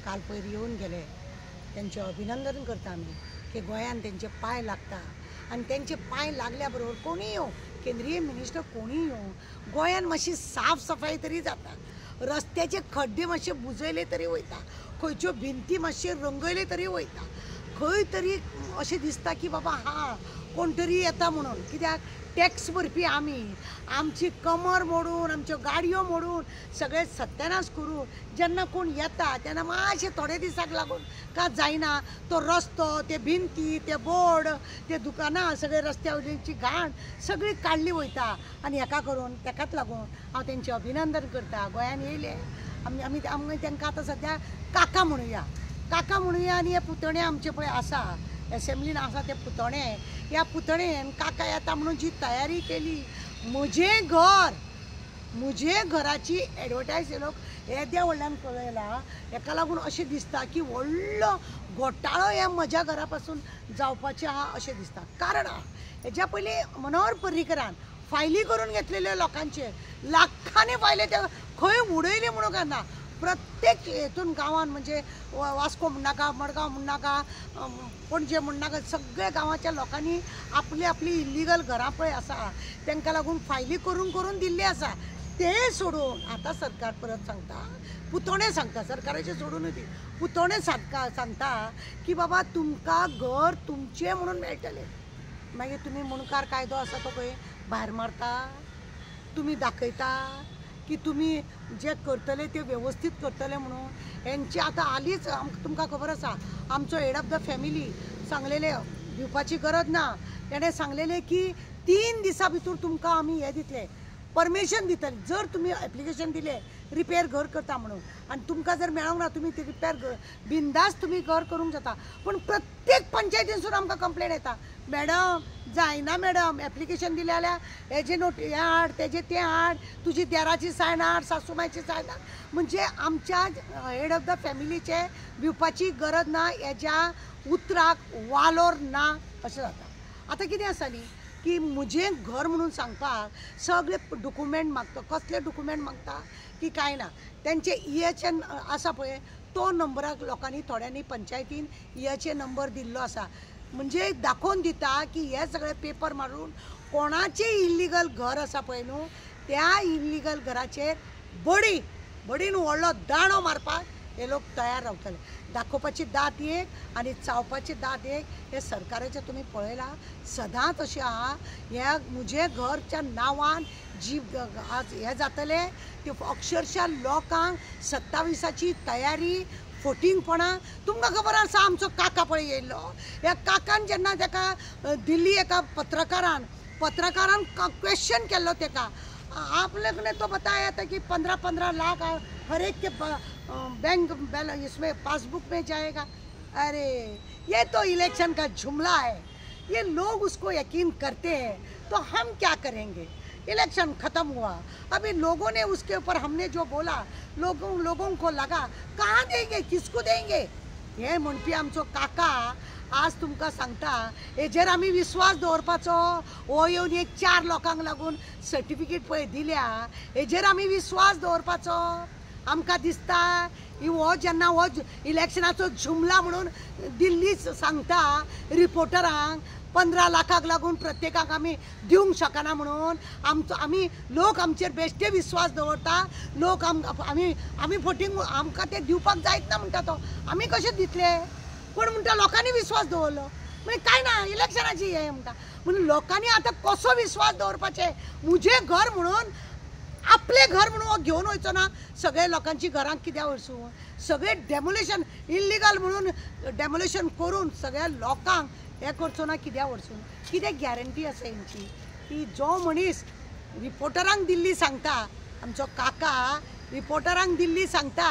काल पयर येवन गेले त्यांचे अभिनंदन करता आमी की गोंयान त्यांचे पांय लागता आनी त्यांचे पांय लागल्या बरोबर कोणी येवं केंद्रीय मिनिस्टर कोणी येवं गोंयान मातशी साफ सफाई तरी जाता रस्त्याचे खड्डे मातशे बुजयले तरी वयता खंयच्यो भिंती मातशे रंगयले तरी वयता खंय तरी अशें दिसता की बाबा हा कोण तरी येता म्हणून कित्याक टॅक्स भरपी आमी आमची कमर मोडून आमच्यो गाडयो मोडून सगळे सत्यानाश करून जेन्ना कोण येता तेन्ना मातशे थोडे दिसाक लागून का जायना तो रस्तो ते भिंती ते बोर्ड ते दुकानां सगळे रस्त्या वयल्याची घाण सगळी काडली वयता आनी हेका करून तेकाच लागून हांव तेंचें अभिनंदन करता गोंयान येयले आमी तांकां आतां सद्या काका म्हणुया आनी हे पुतणे आमचे पळय आसा असेंब्लीन आसा ते पुतणे ह्या पुतणेन काका येता म्हणून जी तयारी केली म्हजे घराची एडवर्टायज लोक येद्या व्हडल्यान पळयला हेका लागून अशें दिसता की व्हडलो घोटाळो ह्या म्हज्या घरा पासून जावपाचें आहा अशें दिसता कारण हेज्या पयलीं मनोहर पर्रीकरान फायली करून घेतलेल्यो लोकांचेर लाखांनी फायले ते खंय उडयले म्हणून काय ना प्रत्येक हेतून गांवान म्हणजे वास्को म्हणनाका मडगांव म्हणनाका पणजे म्हणनाका सगळ्या गांवाच्या लोकांनी आपली आपली इल्लीगल घरां पळय आसा तांकां लागून फायली करून करून दिल्ली आसा ते सोडून आतां सरकार परत सांगता पुतणे सांगता सरकाराचे सोडून ती पुतणे सांगता की बाबा तुमकां घर तुमचें म्हणून मेळटलें मागीर तुमी मुणकार कायदो आसा तो पळय भायर मारता तुमी दाखयता की तुम्ही जे करतले ते व्यवस्थित करतले म्हणून हेंची आतां हालींच तुमकां खबर आसा आमचो हेड ऑफ द फॅमिली सांगलेले दिवपाची गरज ना तेणें सांगलेलें की 3 दिसां भितर तुमकां आमी हे दितले परमिशन दितले जर तुम्ही एप्लिकेशन दिले रिपेर घर करता म्हणून आनी तुमकां जर मेळोंक ना तुमी ते रिपेर बिंदास तुमी घर करूंक जाता पूण प्रत्येक पंचायतीनसून आमकां कंप्लेन येता मॅडम जायना मॅडम एप्लिकेशन दिले जाल्यार हेजे नोट हे हाड तेजे ते हाड तुजी देराची सायन हाड सासूमायची सायन हाड म्हणजे आमच्या हेड ऑफ द फॅमिलीचे दिवपाची गरज ना हेज्या उतराक वालोर ना अशें जाता आतां कितें आसा न्ही की म्हजें घर म्हणून सांगपाक सगळे डॉक्युमेंट मागता कसले डॉक्युमेंट मागता की कांय ना तेंचे EHN आसा पळय तो नंबराक लोकांनी थोड्यांनी पंचायतीन EHN नंबर दिल्लो आसा म्हणजे दाखोवन दिता की हे सगळे पेपर मारून कोणाचें इल्लीगल घर आसा पळय न्हू त्या इल्लीगल घराचेर बडीन व्हडलो दाणो मारपाक हे लोक तयार रावतले दाखोवपाची दात एक आनी चावपाची दात एक हे सरकाराचे तुमी पळयला सदांच अशें आहा ह्या म्हजे घरच्या नांवान जी आज हे जातले ते अक्षरशः लोकांक 27ची तयारी फोटिंगपणां तुमकां खबर आसा आमचो काका पळय येयल्लो ह्या काकान जेन्ना ताका दिल्ली एका पत्रकारान क्वेश्चन केल्लो ताका आपने तो बताया था कि 15-15 लाख हर एक के बैंक इसमें पासबुक में जाएगा। अरे ये तो इलेक्शन का जुमला है, ये लोग उसको यकीन करते हैं तो हम क्या करेंगे। इलेक्शन ख़त्म हुआ, अभी लोगों ने उसके ऊपर हमने जो बोला लोगों को लगा कहाँ देंगे किसको देंगे। हे म्हणपी आमचो काका आज तुमकां सांगता हेजेर आमी विश्वास दवरपाचो हो येवन एक 4 लोकांक लागून सर्टिफिकेट पळय दिल्या हेजेर आमी विश्वास दवरपाचो। आमकां दिसता हो जेन्ना हो इलेक्शनाचो जुमला म्हणून दिल्ली सांगता रिपोर्टरांक 15 लाखाक लागून प्रत्येकाक आमी दिवंक शकना म्हणून आमी लोक आमचेर बेश्टे विश्वास दवरता। लोक आमी फोटींग आमकां ते दिवपाक जायत ना म्हणटा तो आमी कशे दितले। पण म्हणटा लोकांनी विश्वास दवरलो म्हणजे काय ना इलेक्शनाची हे म्हणटा म्हणून लोकांनी आता कसो विश्वास दवरपाचे। मुझे घर म्हणून आपले घर म्हणून हो घेवन वयचो ना सगळे लोकांची घरांक कित्याक वरसूं सगळे डेमोलेशन इल्लीगल म्हणून डेमोलेशन करून सगळ्या लोकांक हे करचो ना कित्याक वरसूं। कितें गॅरंटी आसा हेंची की जो मनीस रिपोर्टरांक दिल्ली सांगता आमचो काका रिपोर्टरांक दिल्ली सांगता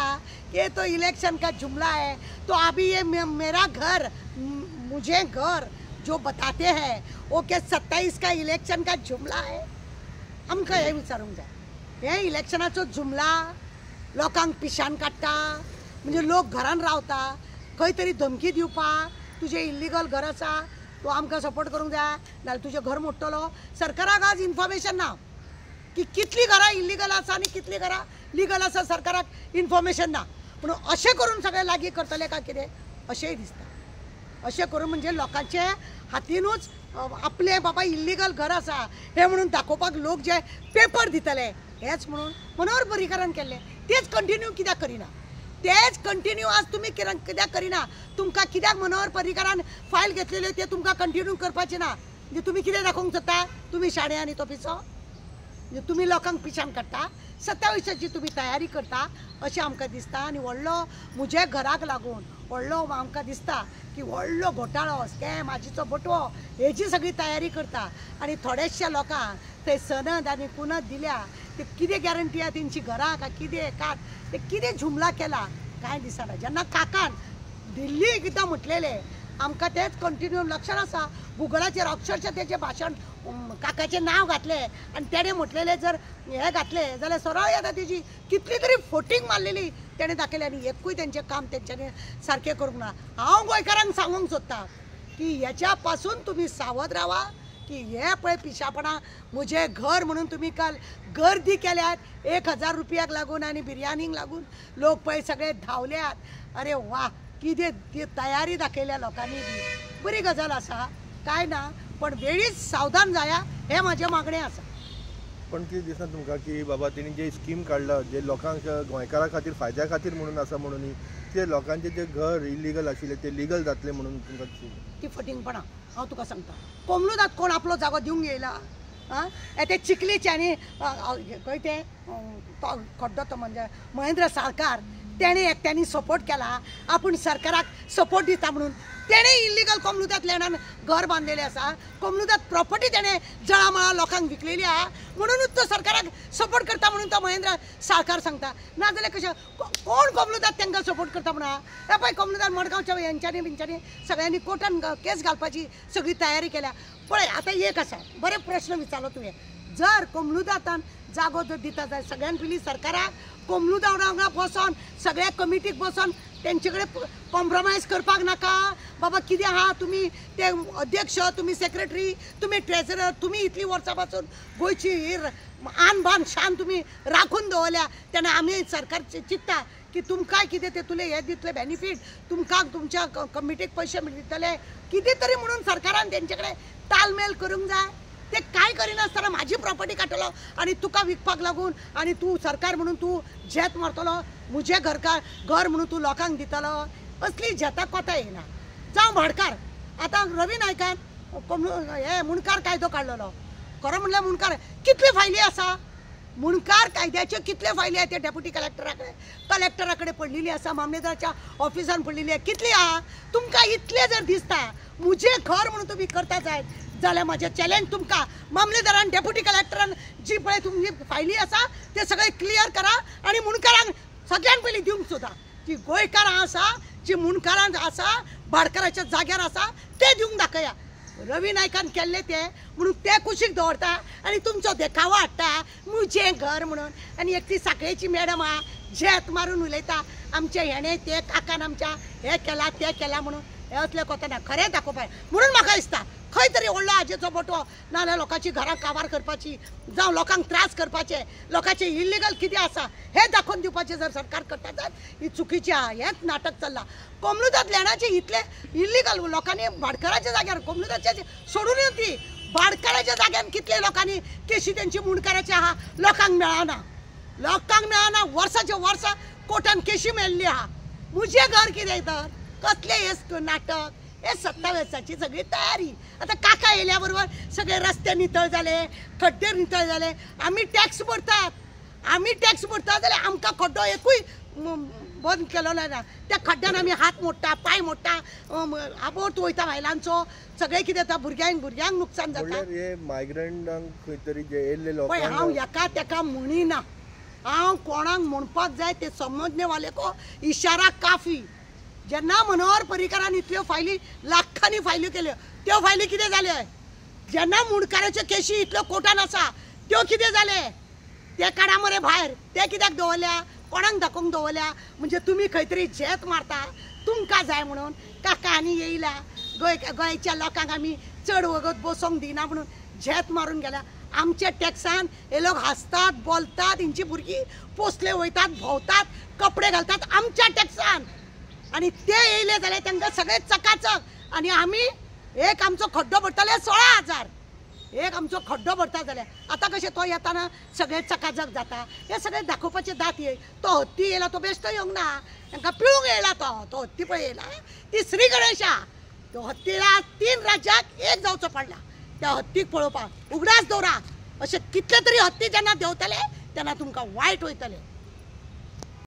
कि तो इलेक्शन का जुमला है तो अभी ये मेरा घर मुझे घर जो बताते हैं वो क्या 27 का इलेक्शन का जुमला है। आमकां हे विचारूंक जाय हे इलेक्शनाचो जुमला लोकांक पिशान काडटा म्हणजे लोक घरान रावता खंय तरी धमकी दिवपाक तुजे इल्लीगल घर आसा तो आमकां सपोर्ट करूंक जाय नाल्यार तुजें घर मोडटलो। सरकाराक आज इन्फॉर्मेशन ना की कितली घरां इल्लीगल आसा आनी कितली घरां लीगल आसा सरकाराक इन्फॉर्मेशन ना। म्हणून अशें करून सगळे लागीं करतले काय कितें अशेंय दिसता. अशें करून म्हणजे लोकांचे हातीनूच आपले बाबा इल्लिगल घर आसा हे म्हणून दाखोवपाक लोक जे पेपर दितले हेच म्हणून मनोहर पर्रीकारान केल्ले तेच कंटिन्यू कित्याक करिना. तेच कंटिन्यू आज तुमी कित्याक करिना. तुमकां कित्याक मनोहर पर्रीकारान फायल घेतलेल्यो ते तुमकां कंटिन्यू करपाचें ना. म्हणजे तुमी कितें दाखोवंक सोदता तुमी शाणे आनी तो पिसो. म्हणजे तुमी लोकांक पिशान काडटा 27ची तुमी तयारी करता अशें आमकां दिसता. आनी व्हडलो म्हज्या घराक लागून व्हडलो आमकां दिसता की व्हडलो घोटाळो स्कॅम आजीचो बटवो हेजी सगळी तयारी करता. आनी थोडेशे लोकांक थंय सनद आनी कुनद दिल्या ते कितें गॅरंटी आहा तेंची घरां काय कितें कात ते कितें जुमला केला कांय दिसना. जेन्ना काकान दिल्ली एकदां म्हटलेलें आमकां तेच कंटिन्यू लक्षात आसा. गुगलाचेर अक्षरशः तेजें भाशण काकाचें नांव घातलें आनी तेणें म्हटलेलें जर हें घातलें जाल्यार सराळ येता तेजी कितली तरी फोटींग मारलेली तेणें दाखयली आनी एकूय तेंचें काम तेंच्यांनी सारकें करूंक ना. हांव गोंयकारांक सांगूंक सोदतां की हेच्या पासून तुमी सावध रावा की हे पळय पिशापणां म्हजें घर म्हणून तुमी काल गर्दी केल्यात 1000 रुपयाक लागून आनी बिरयानीक लागून लोक पळय सगळे धांवल्यात. अरे वा कितें ती तयारी दाखयल्या लोकांनी बरी गजाल आसा काय ना. पण वेळीच सावधान जाया हें म्हाजें मागणें आसा. पण कितें दिसना तुमकां की बाबा तेणी जे स्कीम काडला जे लोकांक गोंयकारां खातीर फायद्या खातीर म्हणून आसा म्हणून ते लोकांचे जे घर इल्लिगल आशिल्ले ते लिगल जातले म्हणून तुमकां ती फटिंगपणां हांव तुका सांगता. कोमलुदाक कोण आपलो जागो दिवंक येयला. ते चिखलीचे आनी खंय ते खड्डो तो म्हणजे महेंद्र साळकार तेणे एकट्यांनी सपोर्ट केला. आपूण सरकाराक सपोर्ट दिता म्हणून तेणे इल्लिगल कोमलुदात लँडान घर बांदलेलें आसा. कोमलुदात प्रॉपर्टी तेणे जळामळा लोकांक विकलेली आहा म्हणूनच तो सरकाराक सपोर्ट करता म्हणून तो महेंद्र साळकार सांगता. नाजाल्यार कशें कोण कोमलुदात तांकां सपोर्ट करता म्हणा. हे पळय कोमलुदात मडगांवच्या हेंच्यांनी बिंच्यांनी सगळ्यांनी कोर्टान केस घालपाची सगळी तयारी केल्या. पळय आतां एक आसा बरे प्रश्न विचारलो तुवें. जर कोमलुदातान जागो जर दिता जाल्यार सगळ्यान पयलीं सरकाराक कोमलुदा वांगडा बसोन सगळ्या कमिटीक बसोन तेंचे कडेन कॉम्प्रोमायज करपाक नाका. बाबा कितें आहा तुमी ते अध्यक्ष तुमी सेक्रेटरी तुमी ट्रेझरर तुमी इतलीं वर्सां पासून गोंयची आन बान शान तुमी राखून दवरल्या तेन्ना आमी सरकार चिंतता की तुमकां कितें ते तुले हे दितले बेनिफीट तुमकां तुमच्या कमिटीक पयशे दितले कितें तरी म्हणून सरकारान तेंचे कडेन तालमेल करूंक जाय. ते काय करिनासतना म्हाजी प्रॉपर्टी काडटलो आनी तुका विकपाक लागून आनी तूं सरकार म्हणून तूं झेत मारतलो म्हजें घर म्हणून तूं लोकांक दितलो असली झेतां कोता येना. जावं भाडकार आतां रवी नायकान हे मुणकार कायदो काडलेलो. खरो म्हणल्यार मुणकार कितले फायली आसा. मुणकार कायद्याच्यो कितले फायली आहा ते डेप्युटी कलेक्टरा कडेन पडलेली आसा मामलेदाराच्या ऑफिसान पडलेली आहा कितली आहा. तुमकां इतले जर दिसता म्हजें घर म्हणून तुमी करता जायत जाल्यार म्हाजें चॅलेंज तुमकां मामलेदारान डेप्युटी कलेक्टरान जी पळय तुमची फायली आसा ते सगळे क्लियर करा आनी मुणकारांक सगळ्यान पयलीं दिवंक सोदा. जी गोंयकारां आसा जी मुणकारां आसा भाडकाराच्या जाग्यार आसा ते दिवंक दाखया. रवी नायकान केल्ले ते म्हणून ते कुशीक दवरता आनी तुमचो देखावो हाडटा म्हजें घर म्हणून. आनी एक ती साखळेची मॅडम आहा झेत मारून उलयता आमचे हेणे ते काकान आमच्या हे केला ते केला म्हणून. हे असले कोताना खरें दाखोवपाक म्हणून म्हाका दिसता खंय तरी व्हडलो आजेचो बटवो नाजाल्यार लोकांची घरां काबार करपाची जावं लोकांक त्रास करपाचे लोकांचे इल्लिगल कितें आसा हे दाखोवन दिवपाचें जर सरकार करता जाल्यार ही चुकीची आहा. हेंच नाटक चल्लां. कोमलुदात लँडाचे इतले इल्लिगल लोकांनी भाडकाराच्या जाग्यार कोमलुदाचे सोडून येवची भाडकाराच्या जाग्यार कितले लोकांनी केशी तेंची मुणकाराची आहा लोकांक मेळना. वर्साचे वर्सां कोर्टान केशी मेळिल्ली आहा. म्हजें घर कितें तर कसले हे नाटक हे 27ची सगळी तयारी. आतां काका येयल्या बरोबर सगळे रस्ते नितळ जाले खड्डे नितळ जाले. आमी टॅक्स भरता जाल्यार आमकां खड्डो एकूय बंद केलो ना. त्या खड्ड्यान आमी हात मोडटा पांय मोडटा आबोट वयता बायलांचो सगळे कितें जाता भुरग्यांक नुकसान जाता. मायग्रंटांक खंय तरी जे येयल्ले लोक हांव हेका तेका म्हणिना. हांव कोणाक म्हणपाक जाय ते समजने वाले को इशारा काफी. जेन्ना मनोहर पर्रीकारान इतल्यो फायली लाखांनी फायली केल्यो त्यो फायली कितें जाल्यो. जेन्ना मुणकाराच्यो केशी इतल्यो कोर्टान आसा त्यो कितें जाले ते काडा मरे भायर. ते कित्याक दवरल्या कोणाक दाखोवंक दवरल्या. म्हणजे तुमी खंय तरी झेत मारता तुमकां जाय म्हणून. काका आनी येयला गोंयच्या लोकांक आमी चड वगत बसोंक दिना म्हणून झेत मारून गेल्या. आमच्या टॅक्सान हे लोक हसतात बोलतात, हेंची भुरगीं पोसले वयतात भोंवतात कपडे घालतात आमच्या टॅक्सान, आणि ते येयले जाल्यार तांकां सगळे चकाचक, आणि आमी एक आमचो खड्डो भरतले 16,000 एक आमचो खड्डो भरता जाल्यार. आतां कशें तो येताना सगळे चकाचक जाता, हे सगळे दाखोवपाचे दात ये. तो हत्ती येयला तो बेश्टो येवंक ना, तांकां पिळूंक येयला तो हत्ती पळय येयला ती श्री गणेशा. तो हत्तीला 3 राज्याक एक जावचो पडला त्या हत्तीक पळोवपाक. उगडास दवरा, अशें कितले तरी हत्ती जेन्ना देंवतले तेन्ना तुमकां वायट वयतलें.